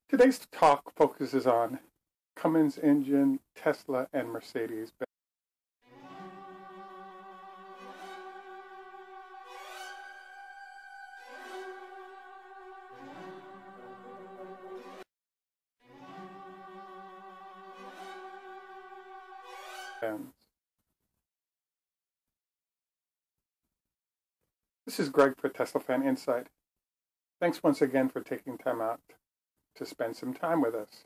Today's talk focuses on Cummins engine, Tesla, and Mercedes. Benz. This is Greg for Tesla Fan Insight. Thanks once again for taking time out to spend some time with us.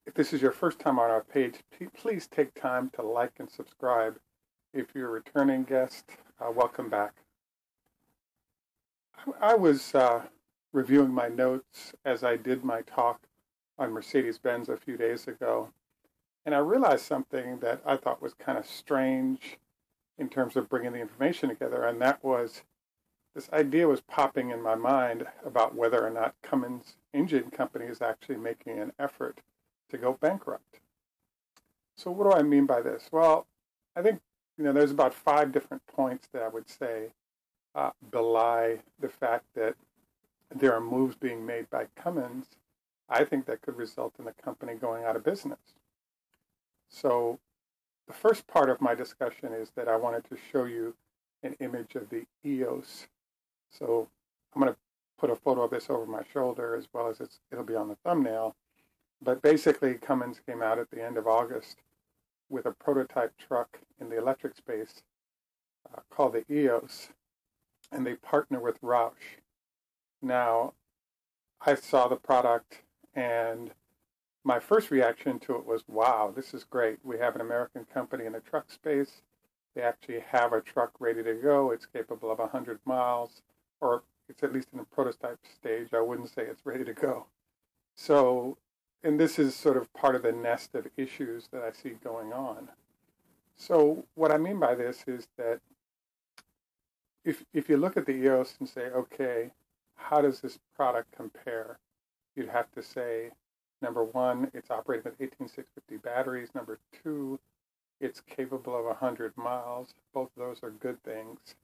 If this is your first time on our page, please take time to like and subscribe. If you're a returning guest, welcome back. I was reviewing my notes as I did my talk on Mercedes-Benz a few days ago, and I realized something that I thought was kind of strange in terms of bringing the information together, and that was this idea was popping in my mind about whether or not Cummins Engine Company is actually making an effort to go bankrupt. So what do I mean by this? Well, I think there's about 5 different points that I would say belie the fact that there are moves being made by Cummins, I think that could result in the company going out of business. So the first part of my discussion is that I wanted to show you an image of the EOS. So I'm going to put a photo of this over my shoulder as well as it'll be on the thumbnail. But basically, Cummins came out at the end of August with a prototype truck in the electric space called the EOS, and they partner with Roush. Now, I saw the product, and my first reaction to it was, wow, this is great. We have an American company in the truck space. They actually have a truck ready to go. It's capable of 100 miles, or it's at least in the prototype stage. I wouldn't say it's ready to go. So, and this is sort of part of the nest of issues that I see going on. So what I mean by this is that if you look at the EOS and say, okay, how does this product compare? You'd have to say, number one, it's operating with 18650 batteries. Number two, it's capable of 100 miles. Both of those are good things.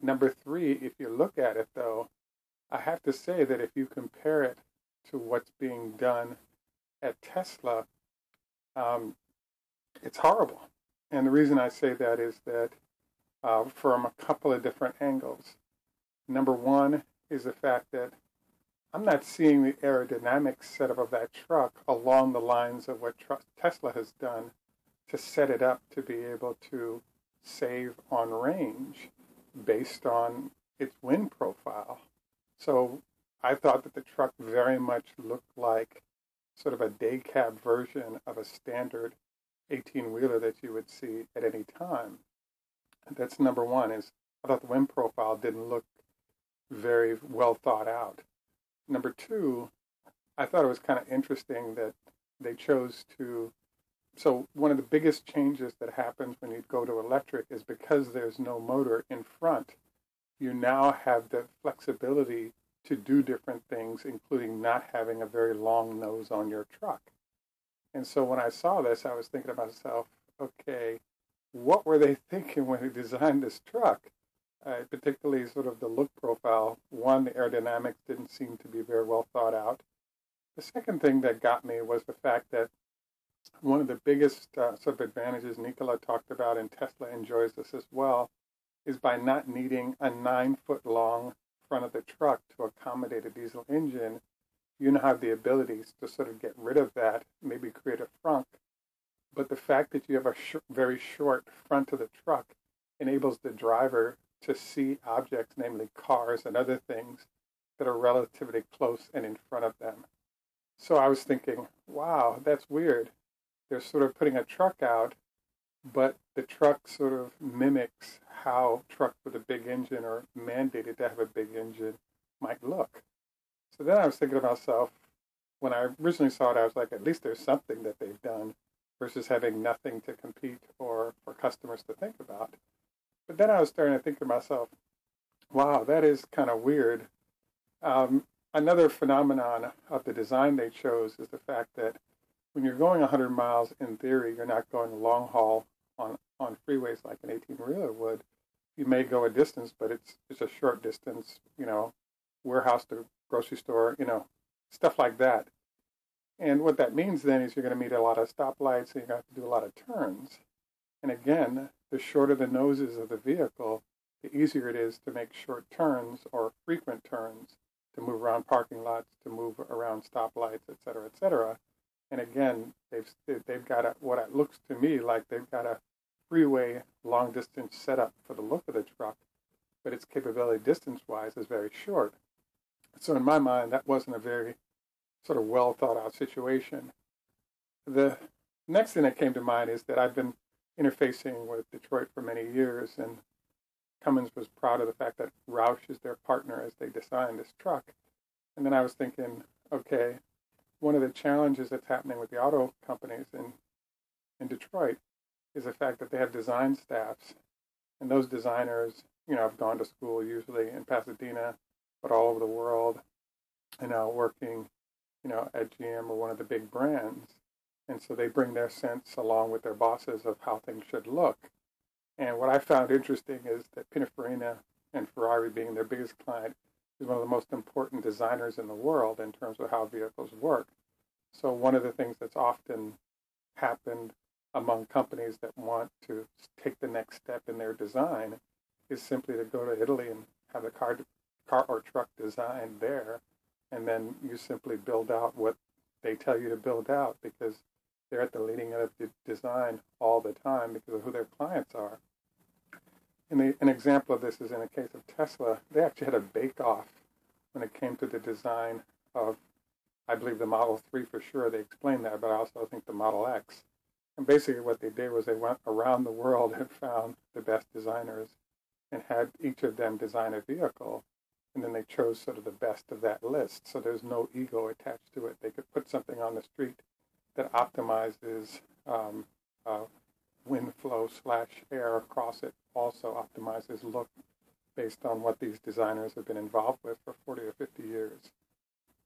Number three, if you look at it, though, I have to say that if you compare it to what's being done at Tesla, it's horrible. And the reason I say that is that from a couple of different angles. Number one is the fact that I'm not seeing the aerodynamic setup of that truck along the lines of what Tesla has done to set it up to be able to save on range based on its wind profile. So I thought that the truck very much looked like sort of a day cab version of a standard 18-wheeler that you would see at any time. And that's number one, is I thought the wind profile didn't look very well thought out. Number two, I thought it was kind of interesting that they chose to, so one of the biggest changes that happens when you go to electric is because there's no motor in front, you now have the flexibility to do different things, including not having a very long nose on your truck. And so when I saw this, I was thinking to myself, okay, what were they thinking when they designed this truck? Particularly sort of the look profile. One, the aerodynamics didn't seem to be very well thought out. The second thing that got me was the fact that one of the biggest sort of advantages Nikola talked about, and Tesla enjoys this as well, is by not needing a 9-foot long front of the truck to accommodate a diesel engine, you now have the abilities to sort of get rid of that, maybe create a frunk. But the fact that you have a very short front of the truck enables the driver to see objects, namely cars and other things, that are relatively close and in front of them. So I was thinking, wow, that's weird. They're sort of putting a truck out, but the truck sort of mimics how trucks with a big engine or mandated to have a big engine might look. So then I was thinking to myself, when I originally saw it, I was like, at least there's something that they've done versus having nothing to compete or for customers to think about. But then I was starting to think to myself, wow, that is kind of weird. Another phenomenon of the design they chose is the fact that when you're going 100 miles, in theory, you're not going long haul on freeways like an 18-wheeler would. you may go a distance, but it's a short distance, warehouse to grocery store, stuff like that. And what that means then is you're going to meet a lot of stoplights, and you're going to have to do a lot of turns. And again, the shorter the noses of the vehicle, the easier it is to make short turns or frequent turns, to move around parking lots, to move around stoplights, et cetera, et cetera. And again, they've got what it looks to me like they've got a freeway long distance setup for the look of the truck, but its capability distance-wise is very short. So in my mind, that wasn't a very sort of well thought out situation. The next thing that came to mind is that I've been interfacing with Detroit for many years, and Cummins was proud of the fact that Roush is their partner as they design this truck. And then I was thinking, okay, one of the challenges that's happening with the auto companies in Detroit is the fact that they have design staffs, and those designers, have gone to school usually in Pasadena, but all over the world, and now working, at GM or one of the big brands. And so they bring their sense along with their bosses of how things should look. And what I found interesting is that Pininfarina and Ferrari, being their biggest client, is one of the most important designers in the world in terms of how vehicles work. So one of the things that's often happened among companies that want to take the next step in their design is simply to go to Italy and have the car or truck designed there, and then you simply build out what they tell you to build out, because they're at the leading edge of the design all the time because of who their clients are. And an example of this is in the case of Tesla. They actually had a bake-off when it came to the design of, I believe, the Model 3 for sure. They explained that, but I also think the Model X. And basically what they did was they went around the world and found the best designers and had each of them design a vehicle. And then they chose sort of the best of that list. So there's no ego attached to it. They could put something on the street that optimizes wind flow / air across it, also optimizes look based on what these designers have been involved with for 40 or 50 years.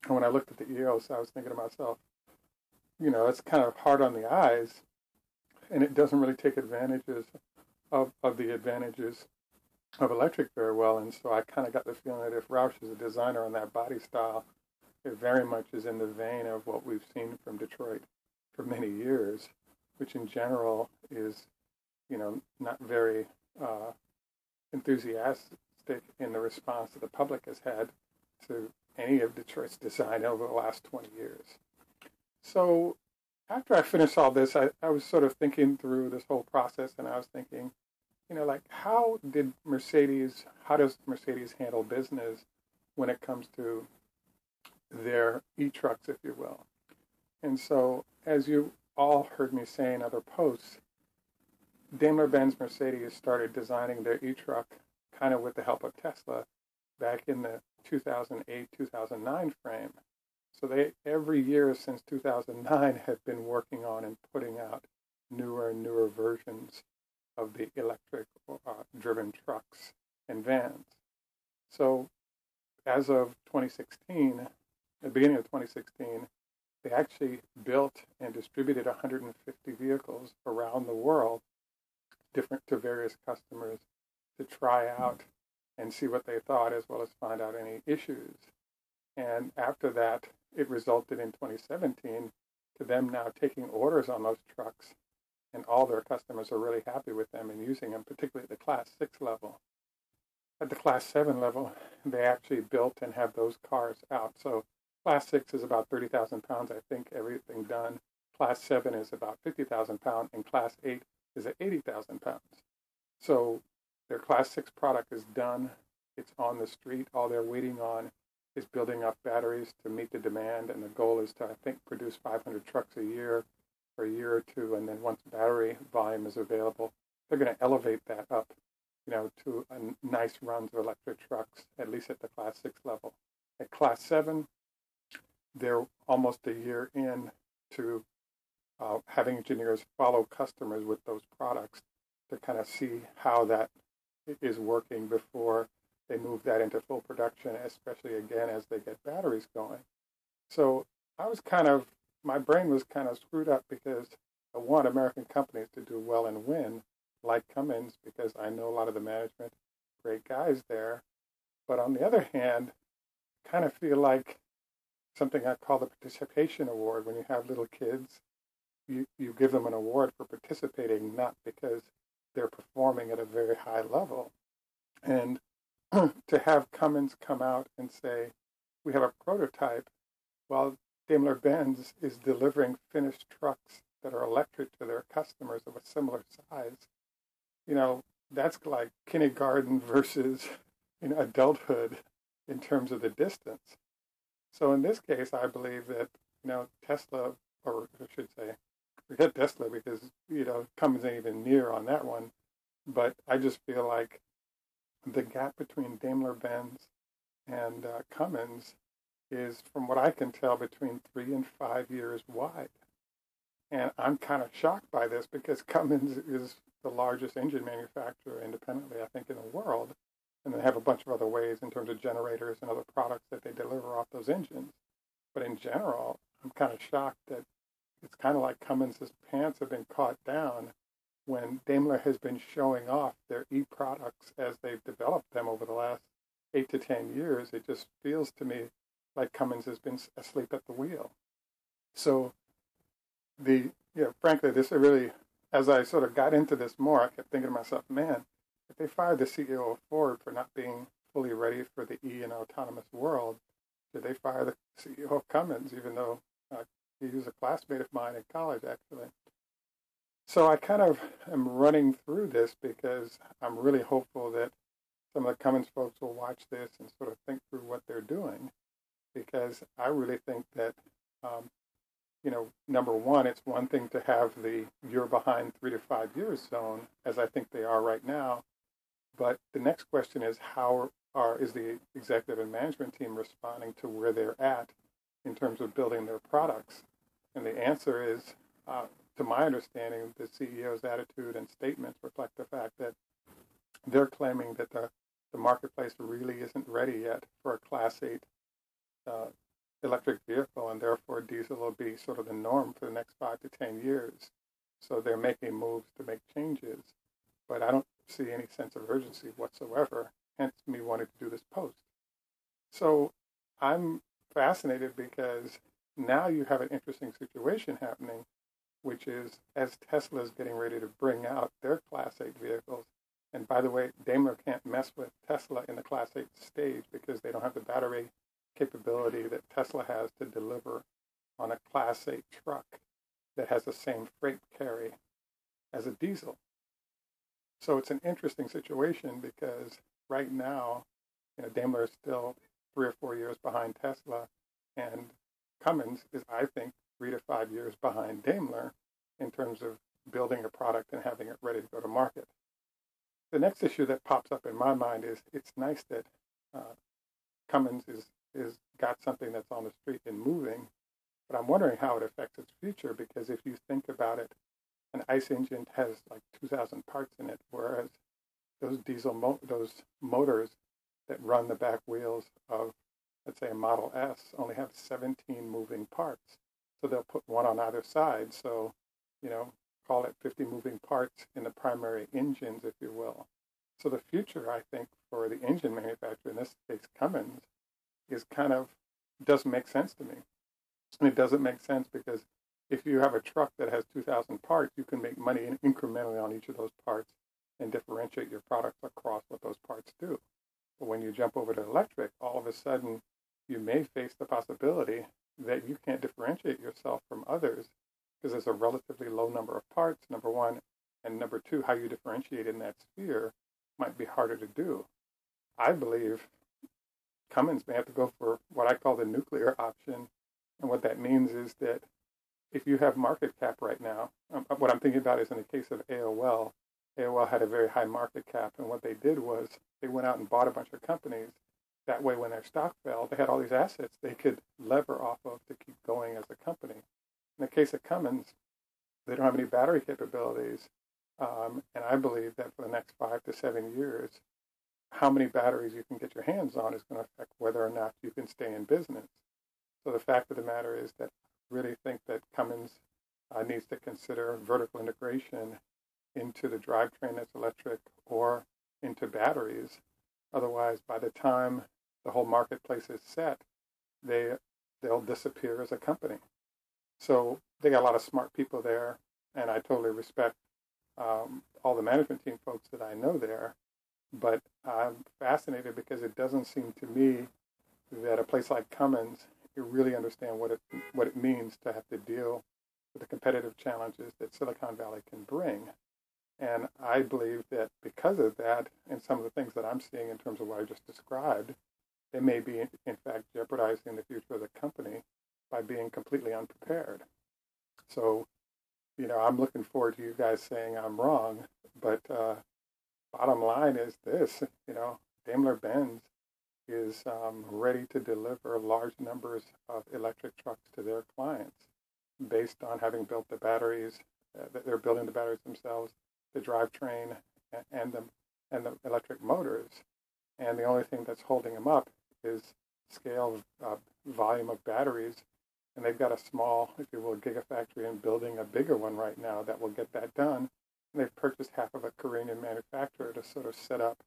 And when I looked at the EOS, I was thinking to myself, it's kind of hard on the eyes, and it doesn't really take advantages of the advantages of electric very well. And so I kind of got the feeling that if Roush is a designer on that body style, it very much is in the vein of what we've seen from Detroit for many years, which in general is, not very enthusiastic in the response that the public has had to any of Detroit's design over the last 20 years. So after I finished all this, I was sort of thinking through this whole process, and I was thinking, how does Mercedes handle business when it comes to their e-trucks, if you will? And so, as you all heard me say in other posts, Daimler-Benz Mercedes started designing their e-truck kind of with the help of Tesla back in the 2008-2009 frame. So they, every year since 2009, have been working on and putting out newer and newer versions of the electric driven trucks and vans. So as of 2016, at the beginning of 2016, they actually built and distributed 150 vehicles around the world, different to various customers, to try out and see what they thought, as well as find out any issues. And after that, it resulted in 2017 to them now taking orders on those trucks, and all their customers are really happy with them and using them, particularly at the Class 6 level. At the Class 7 level, they actually built and have those cars out. So Class 6 is about 30,000 pounds, I think, everything done. Class 7 is about 50,000 pounds, and Class 8 is at 80,000 pounds. So their Class 6 product is done. It's on the street. All they're waiting on is building up batteries to meet the demand, and the goal is to, I think, produce 500 trucks a year for a year or two, and then once battery volume is available, they're going to elevate that up, to a nice runs of electric trucks, at least at the Class 6 level. At Class 7, they're almost a year in to having engineers follow customers with those products to kind of see how that is working before they move that into full production, especially, again, as they get batteries going. So my brain was kind of screwed up because I want American companies to do well and win, like Cummins, because I know a lot of the management great guys there. But on the other hand, I kind of feel like something I call the participation award. When you have little kids, you give them an award for participating, not because they're performing at a very high level. And to have Cummins come out and say, we have a prototype, while Daimler-Benz is delivering finished trucks that are electric to their customers of a similar size, that's like kindergarten versus adulthood in terms of the distance. So in this case, I believe that, Tesla, or I should say, forget Tesla because, Cummins ain't even near on that one. But I just feel like the gap between Daimler-Benz and Cummins is, from what I can tell, between 3 and 5 years wide. And I'm kind of shocked by this because Cummins is the largest engine manufacturer independently, I think, in the world. And they have a bunch of other ways in terms of generators and other products that they deliver off those engines. But in general, I'm kind of shocked that it's kind of like Cummins' pants have been caught down when Daimler has been showing off their e-products as they've developed them over the last 8 to 10 years. It just feels to me like Cummins has been asleep at the wheel. So frankly, this really, as I sort of got into this more, I kept thinking to myself, man, if they fired the CEO of Ford for not being fully ready for the E and autonomous world, did they fire the CEO of Cummins, even though he was a classmate of mine in college, actually? So I kind of am running through this because I'm really hopeful that some of the Cummins folks will watch this and sort of think through what they're doing, because I really think that, number one, it's one thing to have the you're behind 3 to 5 years zone, as I think they are right now. But the next question is, is the executive and management team responding to where they're at in terms of building their products? And the answer is, to my understanding, the CEO's attitude and statements reflect the fact that they're claiming that the marketplace really isn't ready yet for a Class 8 electric vehicle, and therefore diesel will be sort of the norm for the next 5 to 10 years. So they're making moves to make changes. But I don't see any sense of urgency whatsoever, hence me wanting to do this post. So I'm fascinated because now you have an interesting situation happening, which is as Tesla is getting ready to bring out their Class 8 vehicles. And by the way, Daimler can't mess with Tesla in the Class 8 stage because they don't have the battery capability that Tesla has to deliver on a Class 8 truck that has the same freight carry as a diesel. So it's an interesting situation because right now, Daimler is still 3 or 4 years behind Tesla, and Cummins is, I think, 3 to 5 years behind Daimler in terms of building a product and having it ready to go to market. The next issue that pops up in my mind is it's nice that Cummins is got something that's on the street and moving, but I'm wondering how it affects its future, because if you think about it, an ICE engine has like 2,000 parts in it, whereas those those motors that run the back wheels of, let's say, a Model S only have 17 moving parts. So they'll put one on either side. So, call it 50 moving parts in the primary engines, if you will. So the future, I think, for the engine manufacturer, in this case Cummins, doesn't make sense to me. And it doesn't make sense because if you have a truck that has 2,000 parts, you can make money incrementally on each of those parts and differentiate your products across what those parts do. But when you jump over to electric, all of a sudden you may face the possibility that you can't differentiate yourself from others because there's a relatively low number of parts, number one, and number two, how you differentiate in that sphere might be harder to do. I believe Cummins may have to go for what I call the nuclear option, and what that means is that if you have market cap right now, what I'm thinking about is in the case of AOL, AOL had a very high market cap, and what they did was they went out and bought a bunch of companies. That way, when their stock fell, they had all these assets they could lever off of to keep going as a company. In the case of Cummins, they don't have any battery capabilities, and I believe that for the next 5 to 7 years, how many batteries you can get your hands on is going to affect whether or not you can stay in business. So the fact of the matter is that I really think that Cummins needs to consider vertical integration into the drivetrain that's electric or into batteries Otherwise, by the time the whole marketplace is set, they'll disappear as a company. So they got a lot of smart people there, and I totally respect all the management team folks that I know there. But I'm fascinated because it doesn't seem to me that a place like Cummins, you really understand what it means to have to deal with the competitive challenges that Silicon Valley can bring. And I believe that because of that, and some of the things that I'm seeing in terms of what I just described, they may be, in fact, jeopardizing the future of the company by being completely unprepared. So, I'm looking forward to you guys saying I'm wrong, but bottom line is this, Daimler-Benz is ready to deliver large numbers of electric trucks to their clients based on having built the batteries. They're building the batteries themselves, the drivetrain, and the electric motors. And the only thing that's holding them up is scale of volume of batteries. And they've got a small, if you will, gigafactory and building a bigger one right now that will get that done. And they've purchased half of a Korean manufacturer to sort of set up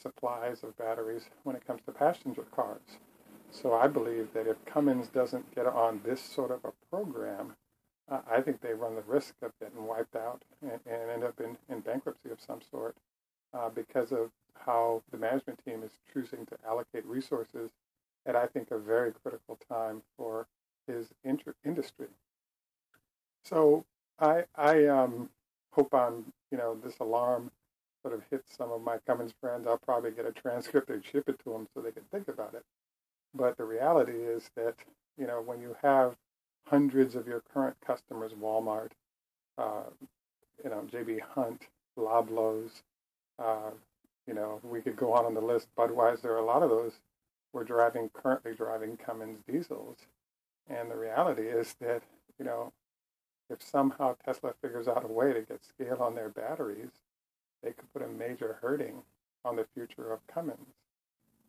supplies of batteries when it comes to passenger cars. So I believe that if Cummins doesn't get on this sort of a program, I think they run the risk of getting wiped out and end up in bankruptcy of some sort because of how the management team is choosing to allocate resources at, I think, a very critical time for his industry. So I hope this alarm sort of hits some of my Cummins friends. I'll probably get a transcript and ship it to them so they can think about it. But the reality is that, when you have hundreds of your current customers, Walmart, JB Hunt, Loblaws, we could go on the list, Budweiser, a lot of those were currently driving Cummins diesels. And the reality is that, if somehow Tesla figures out a way to get scale on their batteries, they could put a major hurting on the future of Cummins.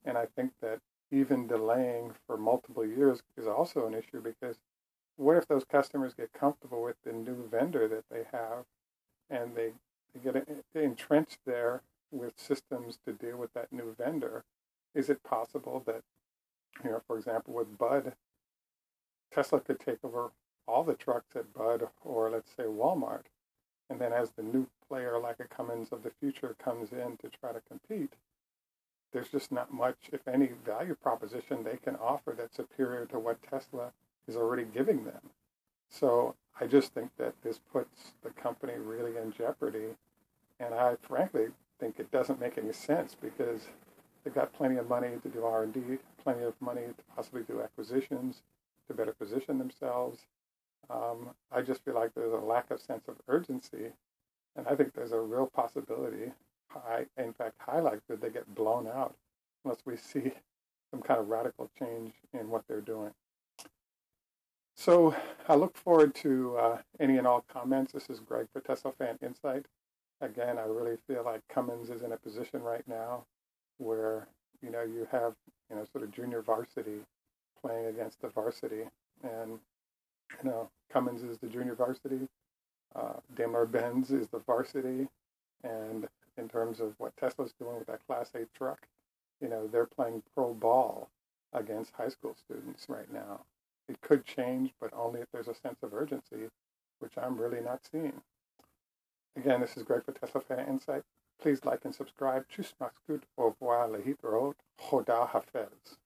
And I think that even delaying for multiple years is also an issue because what if those customers get comfortable with the new vendor that they have and they get entrenched there with systems to deal with that new vendor? Is it possible that, for example, with Bud, Tesla could take over all the trucks at Bud or let's say Walmart, and then as the new player like a Cummins of the future comes in to try to compete, there's just not much, if any, value proposition they can offer that's superior to what Tesla is already giving them. So I just think that this puts the company really in jeopardy, and I frankly think it doesn't make any sense because they've got plenty of money to do R&D, plenty of money to possibly do acquisitions, to better position themselves. I just feel like there's a lack of sense of urgency, and I think there's a real possibility, in fact, high likelihood they get blown out unless we see some kind of radical change in what they're doing. So I look forward to any and all comments. This is Greg for Tesla Fan Insight. Again, I really feel like Cummins is in a position right now where, you have, sort of junior varsity playing against the varsity. And, Cummins is the junior varsity. Daimler-Benz is the varsity. And in terms of what Tesla's doing with that Class 8 truck, they're playing pro ball against high school students right now. It could change, but only if there's a sense of urgency, which I'm really not seeing. Again, this is Greg for Tesla Fan Insight. Please like and subscribe. Tschüss, mach's gut, au revoir, lehitraot, Choda Hafez.